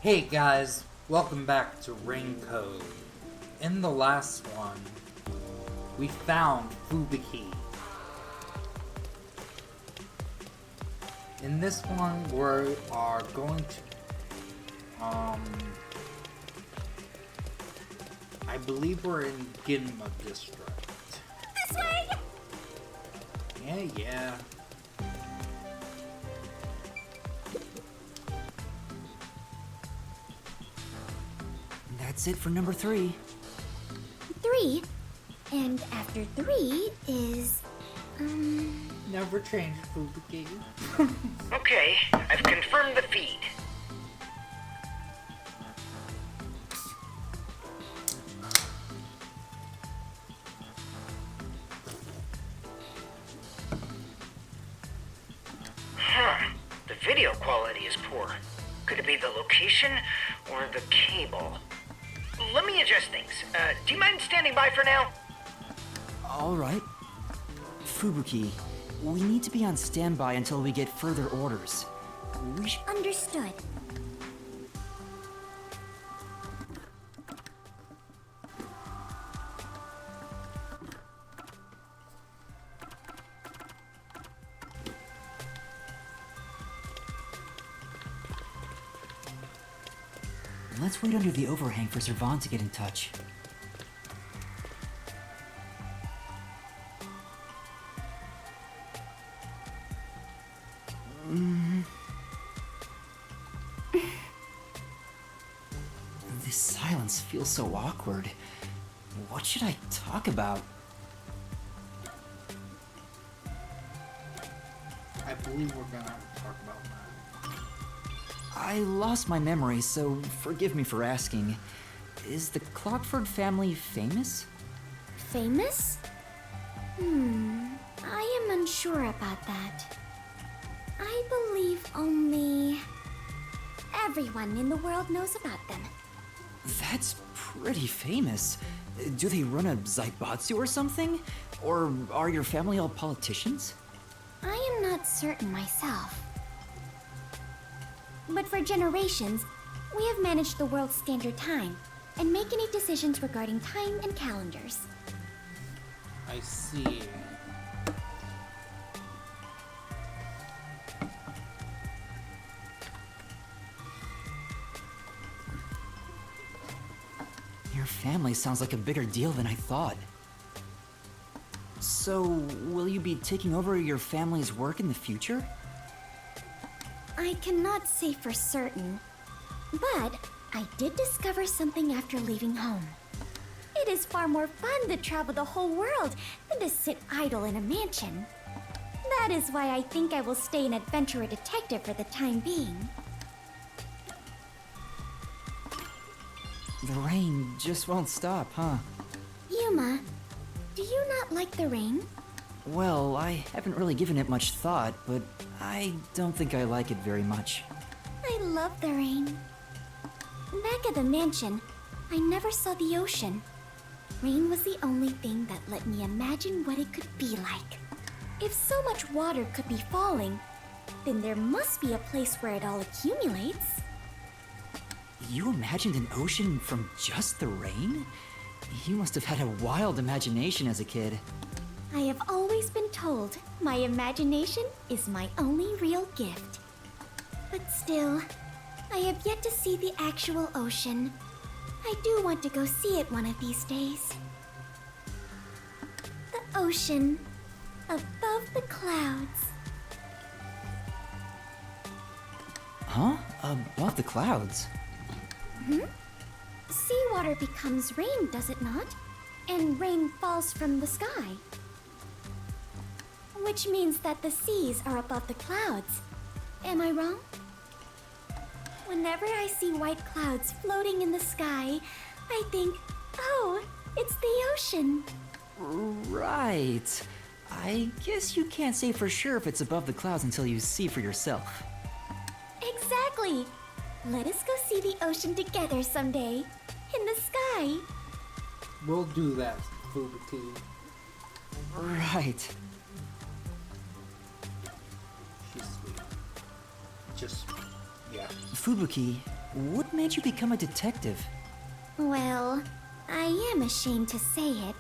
Hey guys, welcome back to Rain Code. In the last one, we found Fubuki. In this one, we are going to, I believe we're in Ginma District. This way! Yeah. That's it for number 3. 3? And after 3 is... Never change Fubuki. Okay, I've confirmed the feed. The video quality is poor. Could it be the location or the cable? Let me adjust things. Do you mind standing by for now? Alright. Fubuki, we need to be on standby until we get further orders. Understood. Let's wait under the overhang for Servan to get in touch. This silence feels so awkward. What should I talk about? I believe we're gonna talk about that. I lost my memory, so forgive me for asking. Is the Clockford family famous? Famous? I am unsure about that. I believe only... everyone in the world knows about them. That's pretty famous. Do they run a Zaibatsu or something? Or are your family all politicians? I am not certain myself. But for generations, we have managed the world's standard time and make any decisions regarding time and calendars. I see. Your family sounds like a bigger deal than I thought. So, will you be taking over your family's work in the future? I cannot say for certain, but I did discover something after leaving home. It is far more fun to travel the whole world than to sit idle in a mansion. That is why I think I will stay an adventurer detective for the time being. The rain just won't stop, huh? Yuma, do you not like the rain? Well, I haven't really given it much thought, but I don't think I like it very much. I love the rain. Back at the mansion, I never saw the ocean. Rain was the only thing that let me imagine what it could be like. If so much water could be falling, then there must be a place where it all accumulates. You imagined an ocean from just the rain? You must have had a wild imagination as a kid. I have always been told my imagination is my only real gift. But still, I have yet to see the actual ocean. I do want to go see it one of these days. The ocean, above the clouds. Huh? Above the clouds? Seawater becomes rain, does it not? And rain falls from the sky. Which means that the seas are above the clouds. Am I wrong? Whenever I see white clouds floating in the sky, I think, oh, it's the ocean. Right. I guess you can't say for sure if it's above the clouds until you see for yourself. Exactly. Let us go see the ocean together someday. In the sky. We'll do that, Fubuki. Right. She's sweet. Just, yeah. Fubuki, What made you become a detective? Well, I am ashamed to say it,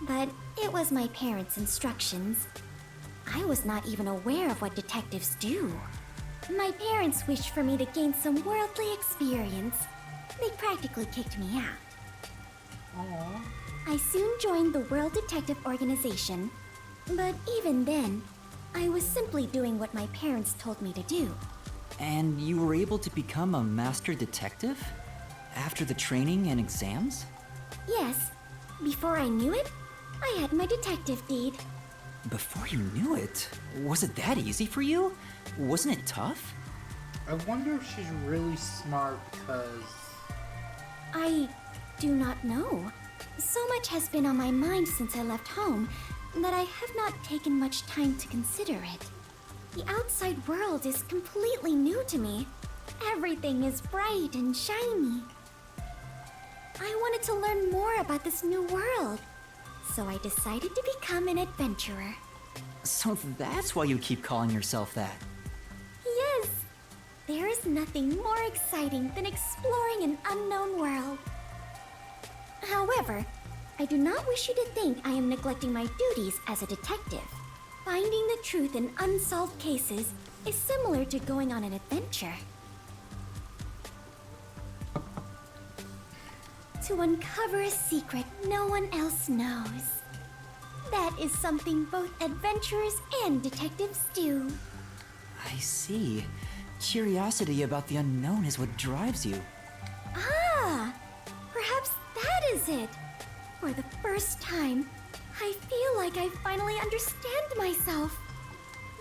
but it was my parents' instructions. I was not even aware of what detectives do. My parents wished for me to gain some worldly experience. They practically kicked me out. Aww. I soon joined the World Detective Organization, but even then, I was simply doing what my parents told me to do. And you were able to become a master detective? After the training and exams? Yes, before I knew it, I had my detective deed. Before you knew it? Was it that easy for you? Wasn't it tough? I wonder if she's really smart because... I do not know. So much has been on my mind since I left home that I have not taken much time to consider it. The outside world is completely new to me. Everything is bright and shiny. I wanted to learn more about this new world, so I decided to become an adventurer. So that's why you keep calling yourself that. Yes, there is nothing more exciting than exploring an unknown world. However, I do not wish you to think I am neglecting my duties as a detective. Finding the truth in unsolved cases is similar to going on an adventure. To uncover a secret no one else knows. That is something both adventurers and detectives do. I see. Curiosity about the unknown is what drives you. Ah, perhaps that is it. For the first time, I feel like I finally understand myself.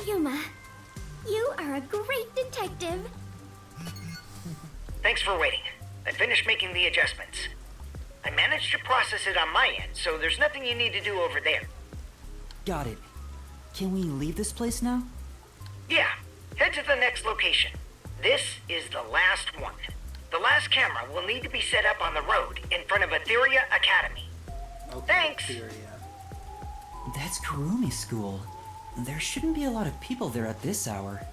Yuma, you are a great detective. Thanks for waiting. I finished making the adjustments. I managed to process it on my end, so there's nothing you need to do over there. Got it. Can we leave this place now? Yeah, head to the next location. This is the last one. The last camera will need to be set up on the road in front of Etheria Academy. Okay, Thanks. Syria. That's Kurumi School. There shouldn't be a lot of people there at this hour.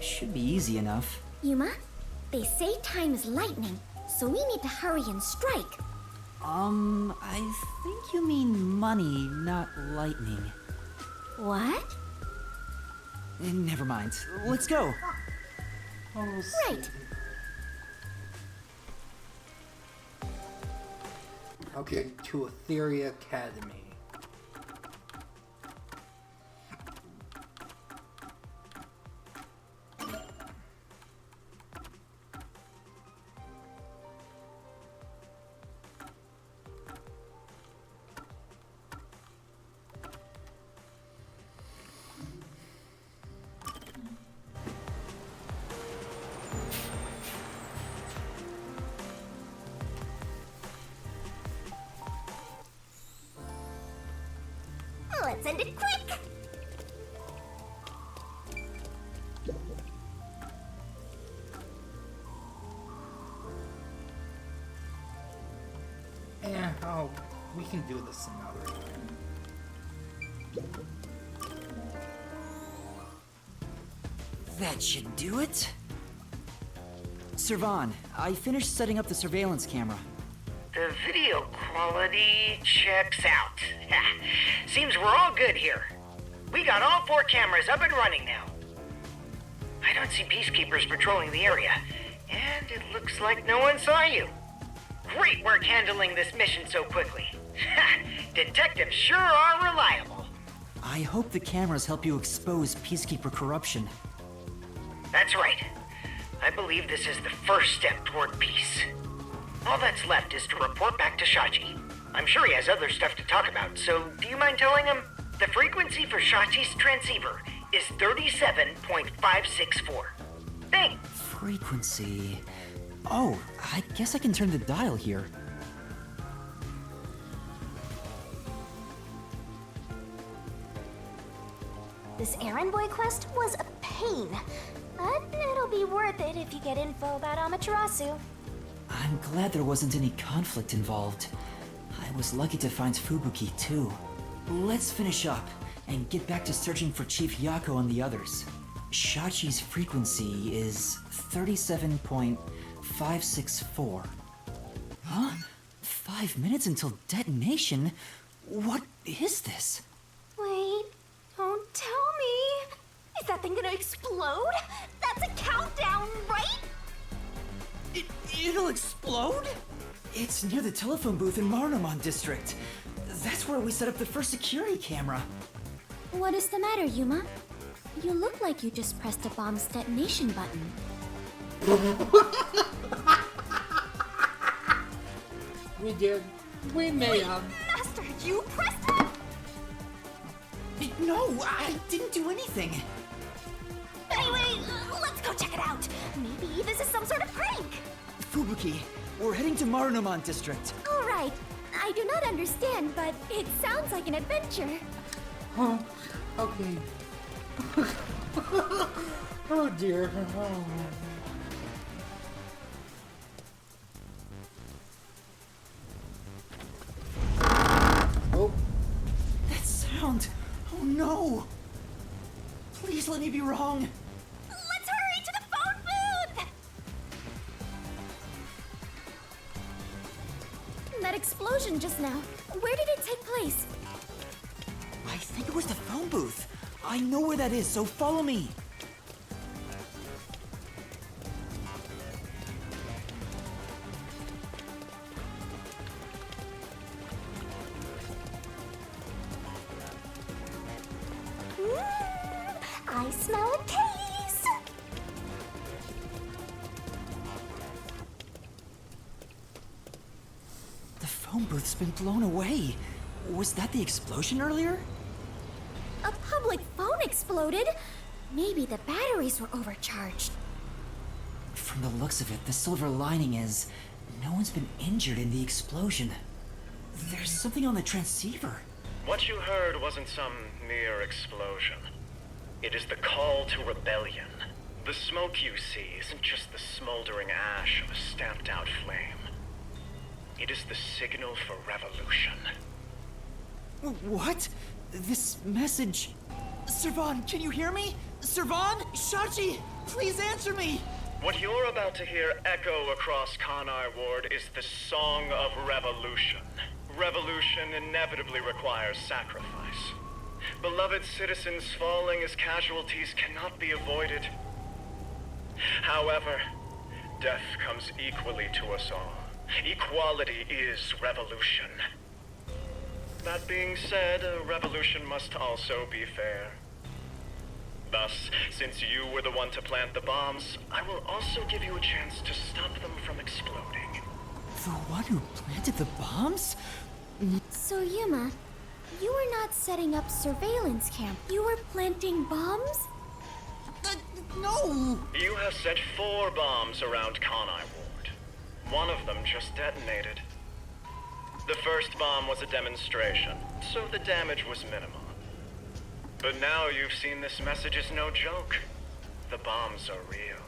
Should be easy enough. Yuma, they say time is lightning, so we need to hurry and strike. I think you mean money, not lightning. What? Never mind. Let's go. Oh, Right. Okay, to Etheria Academy. Let's end it quick! Oh, we can do this another time. That should do it. Servan, I finished setting up the surveillance camera. The video quality checks out. Seems we're all good here. We got all 4 cameras up and running now. I don't see peacekeepers patrolling the area, and it looks like no one saw you. Great work handling this mission so quickly. Detectives sure are reliable. I hope the cameras help you expose Peacekeeper corruption. That's right. I believe this is the first step toward peace. All that's left is to report back to Shachi. I'm sure he has other stuff to talk about, so do you mind telling him? The frequency for Shachi's transceiver is 37.564. Thanks. Frequency... Oh, I guess I can turn the dial here. This errand boy quest was a pain, but it'll be worth it if you get info about Amaterasu. I'm glad there wasn't any conflict involved. I was lucky to find Fubuki, too. Let's finish up and get back to searching for Chief Yako and the others. Shachi's frequency is 37.564. 564. Huh? 5 minutes until detonation? What is this? Wait, don't tell me. Is that thing gonna explode? That's a countdown, right? It'll explode? It's near the telephone booth in Marnamon District. That's where we set up the first security camera. What is the matter, Yuma? You look like you just pressed a bomb's detonation button. We did. We may have. Master, you pressed it? No, I didn't do anything. Anyway, let's go check it out. Maybe this is some sort of prank. Fubuki, we're heading to Marnamon District. All right. I do not understand, but it sounds like an adventure. Oh, okay. Oh dear. Oh. Oh. That sound. Oh no. Please let me be wrong. Let's hurry to the phone booth! That explosion just now, where did it take place? I think it was the phone booth. I know where that is, so follow me. I smell a case! The phone booth's been blown away. Was that the explosion earlier? A public phone exploded? Maybe the batteries were overcharged. From the looks of it, the silver lining is no one's been injured in the explosion. There's something on the transceiver. What you heard wasn't some mere explosion. It is the call to rebellion. The smoke you see isn't just the smoldering ash of a stamped-out flame. It is the signal for revolution. What? This message... Servan, can you hear me? Servan? Shachi, please answer me! What you're about to hear echo across Kanai Ward is the song of revolution. Revolution inevitably requires sacrifice. Beloved citizens falling as casualties cannot be avoided. However, death comes equally to us all. Equality is revolution. That being said, a revolution must also be fair. Thus, since you were the one to plant the bombs, I will also give you a chance to stop them from exploding. The one who planted the bombs? So, Yuma, you were not setting up surveillance camp. You were planting bombs? No! You have set 4 bombs around Kanai Ward. One of them just detonated. The first bomb was a demonstration, so the damage was minimal. But now you've seen this message is no joke. The bombs are real.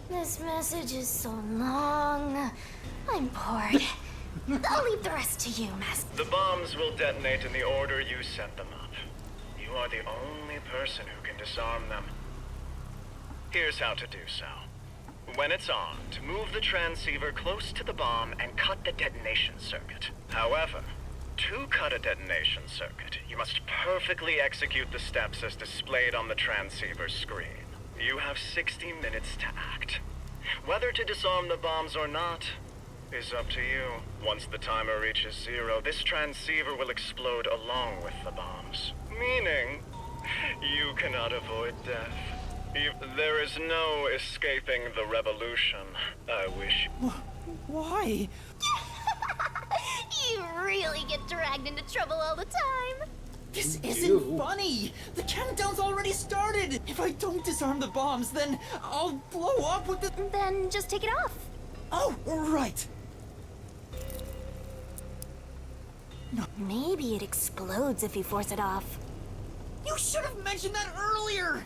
This message is so long. I'm bored. I'll leave the rest to you, Master. The bombs will detonate in the order you set them up. You are the only person who can disarm them. Here's how to do so. When it's armed, move the transceiver close to the bomb and cut the detonation circuit. However, to cut a detonation circuit, you must perfectly execute the steps as displayed on the transceiver screen. You have 60 minutes to act. Whether to disarm the bombs or not is up to you. Once the timer reaches 0, this transceiver will explode along with the bombs. Meaning, you cannot avoid death. There is no escaping the revolution. I wish. Why? You really get dragged into trouble all the time. This isn't funny! The countdown's already started! If I don't disarm the bombs, then I'll blow up with the... Then just take it off. Oh, right! Maybe it explodes if you force it off. You should have mentioned that earlier!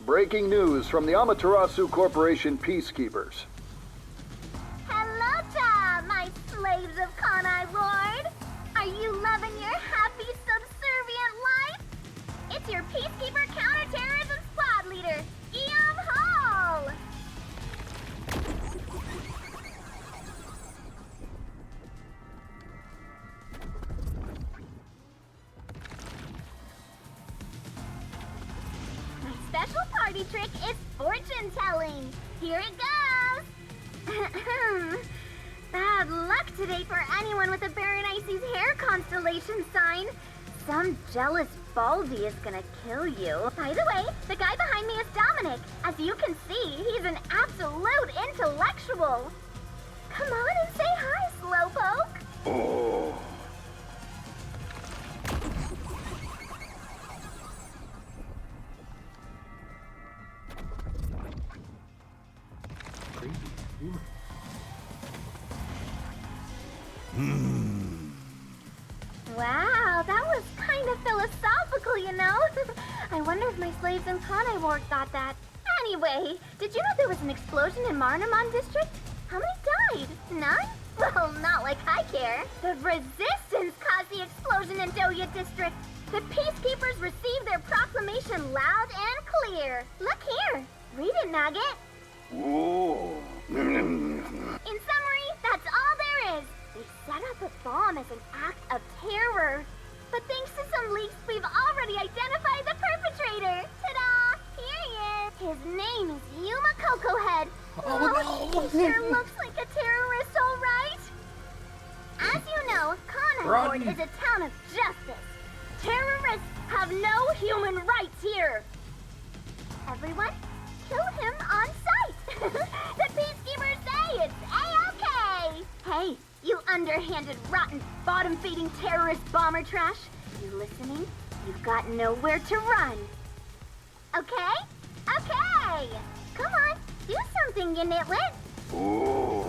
Breaking news from the Amaterasu Corporation Peacekeepers. Hello, my slaves of Kanai Ward. Are you loving your happy, subservient life? It's your Peacekeeper Counterterrorism Squad leader, party trick is fortune telling. Here it goes. Bad luck today for anyone with a Berenice's hair constellation sign. Some jealous Baldy is gonna kill you. By the way, the guy behind me is Dominic. As you can see, he's an absolute intellectual. Come on and say hi, Slowpoke. Oh. Wow, that was kind of philosophical, you know? I wonder if my slaves in Carnivore thought that. Anyway, did you know there was an explosion in Marnamon District? How many died? None? Well, not like I care. The Resistance caused the explosion in Doya District. The Peacekeepers received their proclamation loud and clear. Look here. Read it, Nugget. Oh. In summary, that's all there is. They set up a bomb as an act of terror. But thanks to some leaks, we've already identified the perpetrator. Ta-da! Here he is. His name is Yuma Cocohead. Oh, he sure looks like a terrorist, all right? As you know, Concord is a town of justice. Terrorists have no human rights here. Everyone, kill him on sight. The Peacekeepers say it's A-okay. Hey, you underhanded, rotten, bottom-feeding terrorist bomber trash. You listening? You've got nowhere to run. Okay? Okay! Come on, do something, you nitwit. Oh.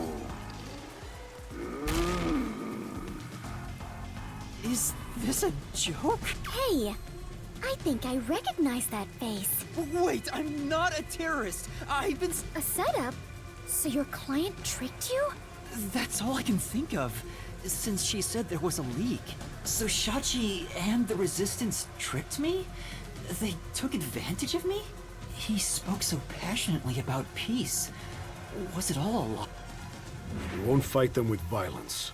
Is this a joke? Hey, I think I recognize that face. Wait, I'm not a terrorist. I've been... A setup? So your client tricked you? That's all I can think of, since she said there was a leak. So Shachi and the Resistance tricked me? They took advantage of me? He spoke so passionately about peace. Was it all a lie? We won't fight them with violence.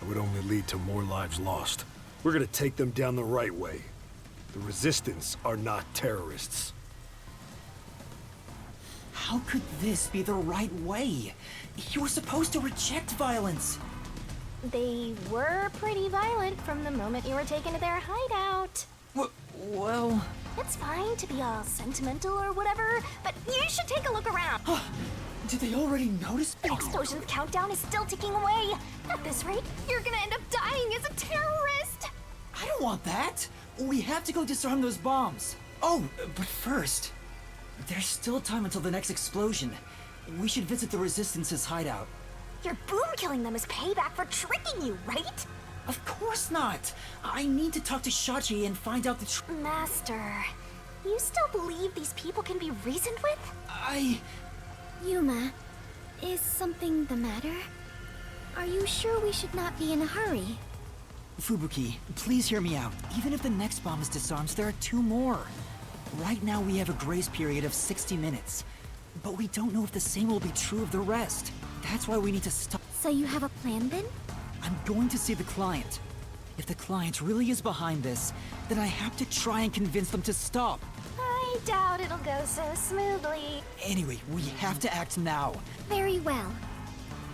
It would only lead to more lives lost. We're gonna take them down the right way. The Resistance are not terrorists. How could this be the right way? You were supposed to reject violence. They were pretty violent from the moment you were taken to their hideout. Well... It's fine to be all sentimental or whatever, but you should take a look around. Did they already notice? The explosion countdown is still ticking away. At this rate, you're gonna end up dying as a terrorist. I don't want that. We have to go disarm those bombs. Oh, but first, there's still time until the next explosion. We should visit the Resistance's hideout. Your boom killing them is payback for tricking you, right? Of course not. I need to talk to Shachi and find out the Master, you still believe these people can be reasoned with? Yuma, is something the matter? Are you sure we should not be in a hurry? Fubuki, please hear me out. Even if the next bomb is disarmed, there are 2 more. Right now we have a grace period of 60 minutes. But we don't know if the same will be true of the rest. That's why we need to stop. So you have a plan then? I'm going to see the client. If the client really is behind this, then I have to try and convince them to stop. I doubt it'll go so smoothly. Anyway, we have to act now. Very well.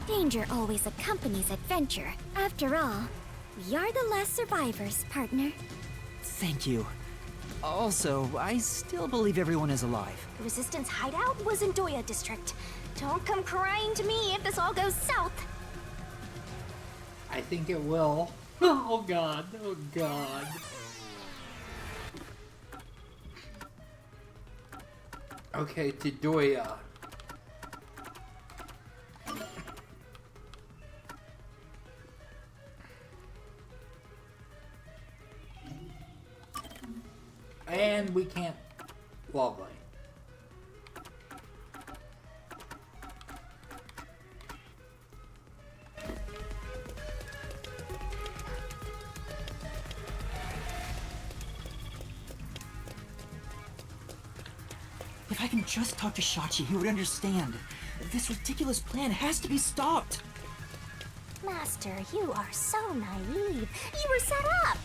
Danger always accompanies adventure. After all, we are the last survivors, partner. Thank you. Also, I still believe everyone is alive. The Resistance hideout was in Doya District. Don't come crying to me if this all goes south. I think it will. Oh god, oh god. Okay, to Doya. And we can't. Lovely. If I can just talk to Shachi, he would understand. This ridiculous plan has to be stopped. Master, you are so naive. You were set up.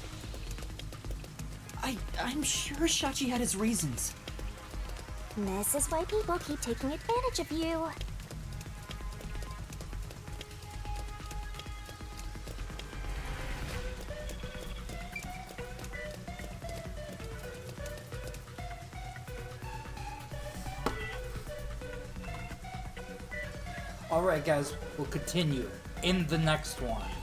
I'm sure Shachi had his reasons. This is why people keep taking advantage of you. Alright guys, we'll continue in the next one.